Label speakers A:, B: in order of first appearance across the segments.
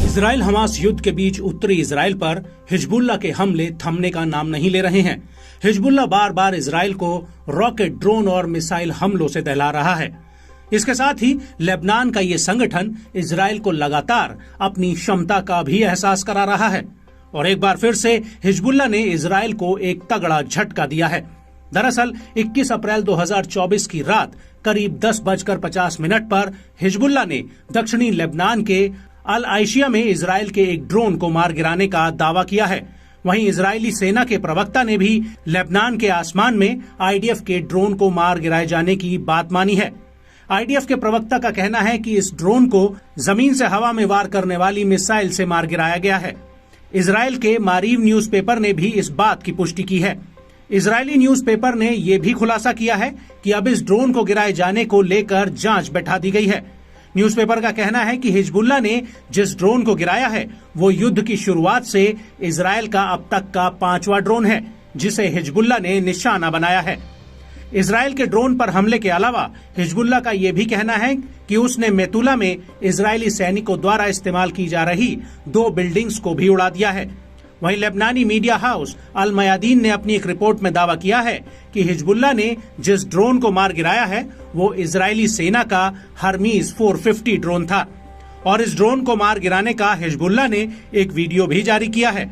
A: Israel Hamas युद्ध के बीच उत्तरी इजराइल पर हिजबुल्लाह के हमले थमने का नाम नहीं ले रहे हैं। हिजबुल्लाह बार बार इजराइल को रॉकेट, ड्रोन और मिसाइल हमलों से दहला रहा है। इसके साथ ही लेबनान का ये संगठन इजराइल को लगातार अपनी क्षमता का भी एहसास करा रहा है और एक बार फिर से हिजबुल्लाह ने इजराइल को एक तगड़ा झटका दिया है। दरअसल 21 अप्रैल 2024 की रात करीब 10:50 पर हिजबुल्लाह ने दक्षिणी लेबनान के अल आइशिया में इजराइल के एक ड्रोन को मार गिराने का दावा किया है। वहीं इजरायली सेना के प्रवक्ता ने भी लेबनान के आसमान में आईडीएफ के ड्रोन को मार गिराए जाने की बात मानी है। आईडीएफ के प्रवक्ता का कहना है कि इस ड्रोन को जमीन से हवा में वार करने वाली मिसाइल से मार गिराया गया है। इजराइल के मारीव न्यूज़पेपर ने भी इस बात की पुष्टि की है। इजरायली न्यूज़पेपर ने यह भी खुलासा किया है कि अब इस ड्रोन को गिराए जाने को लेकर जांच बैठा दी गई है। न्यूज़पेपर का कहना है कि हिजबुल्लाह ने जिस ड्रोन को गिराया है वो युद्ध की शुरुआत से इजराइल का अब तक का 5वां ड्रोन है जिसे हिजबुल्लाह ने निशाना बनाया है। इजराइल के ड्रोन पर हमले के अलावा हिजबुल्लाह का ये भी कहना है कि उसने मेतुला में इजरायली सैनिकों द्वारा इस्तेमाल की जा रही 2 बिल्डिंग्स को भी उड़ा दिया है। वहीं लेबनानी मीडिया हाउस अल मयादीन ने अपनी एक रिपोर्ट में दावा किया है कि हिजबुल्लाह ने जिस ड्रोन को मार गिराया है वो इजरायली सेना का हर्मीज 450 ड्रोन था और इस ड्रोन को मार गिराने का हिजबुल्लाह ने एक वीडियो भी जारी किया है।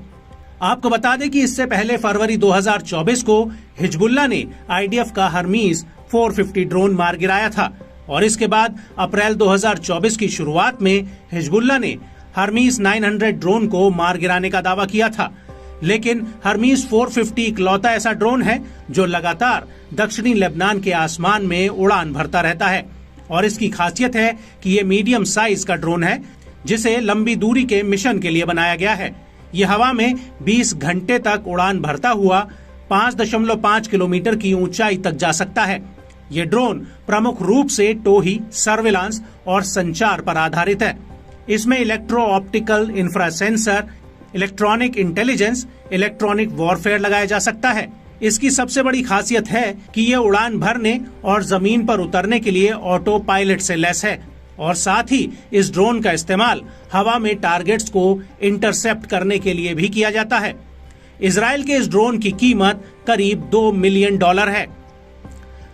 A: आपको बता दें कि इससे पहले फरवरी 2024 को हिजबुल्लाह ने आईडीएफ का हर्मीज 450 ड्रोन मार गिराया था और इसके बाद अप्रैल 2024 की शुरुआत में हिजबुल्लाह ने हर्मीज 900 ड्रोन को मार गिराने का दावा किया था। लेकिन हर्मीज 450 इकलौता ऐसा ड्रोन है जो लगातार दक्षिणी लेबनान के आसमान में उड़ान भरता रहता है और इसकी खासियत है कि ये मीडियम साइज का ड्रोन है जिसे लंबी दूरी के मिशन के लिए बनाया गया है। ये हवा में 20 घंटे तक उड़ान भरता हुआ 5.5 किलोमीटर की ऊंचाई तक जा सकता है। ये ड्रोन प्रमुख रूप से टोही, सर्विलांस और संचार पर आधारित है। इसमें electro optical infra sensor, electronic intelligence, electronic warfare लगाया जा सकता है। इसकी सबसे बड़ी खासियत है कि ये उड़ान भरने और जमीन पर उतरने के लिए ऑटो पायलट से लैस है और साथ ही इस ड्रोन का इस्तेमाल हवा में टारगेट्स को इंटरसेप्ट करने के लिए भी किया जाता है। इजराइल के इस ड्रोन की कीमत करीब $2 मिलियन है।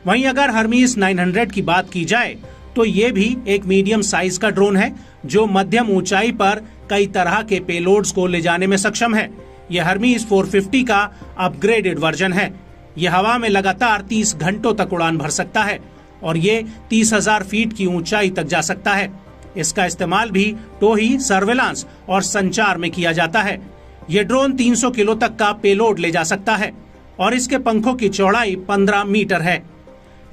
A: वहीं अगर हर्मीज 900 की बात की जाए तो ये भी एक मीडियम साइज का ड्रोन है जो मध्यम ऊंचाई पर कई तरह के पेलोड्स को ले जाने में सक्षम है। यह हर्मीज 450 का अपग्रेडेड वर्जन है। यह हवा में लगातार 30 घंटों तक उड़ान भर सकता है और ये 30,000 फीट की ऊंचाई तक जा सकता है। इसका इस्तेमाल भी टोही, सर्वेलांस और संचार में किया जाता है। ये ड्रोन 300 किलो तक का पेलोड ले जा सकता है और इसके पंखों की चौड़ाई 15 मीटर है।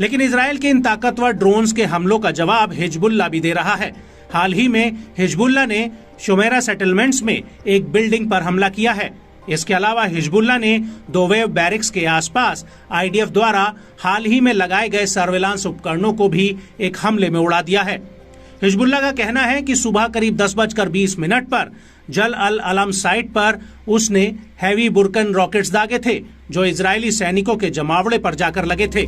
A: लेकिन इजराइल के इन ताकतवर ड्रोन्स के हमलों का जवाब हिजबुल्लाह भी दे रहा है। हाल ही में हिजबुल्लाह ने शुमेरा सेटलमेंट्स में एक बिल्डिंग पर हमला किया है। इसके अलावा हिजबुल्लाह ने दोवेव बैरिक्स के आसपास आईडीएफ द्वारा हाल ही में लगाए गए सर्वेलांस उपकरणों को भी एक हमले में उड़ा दिया है। हिजबुल्लाह का कहना है कि सुबह करीब 10:20 पर जल अल अलम साइट पर उसने हैवी बुरकन रॉकेट्स दागे थे जो इजरायली सैनिकों के जमावड़े पर जाकर लगे थे।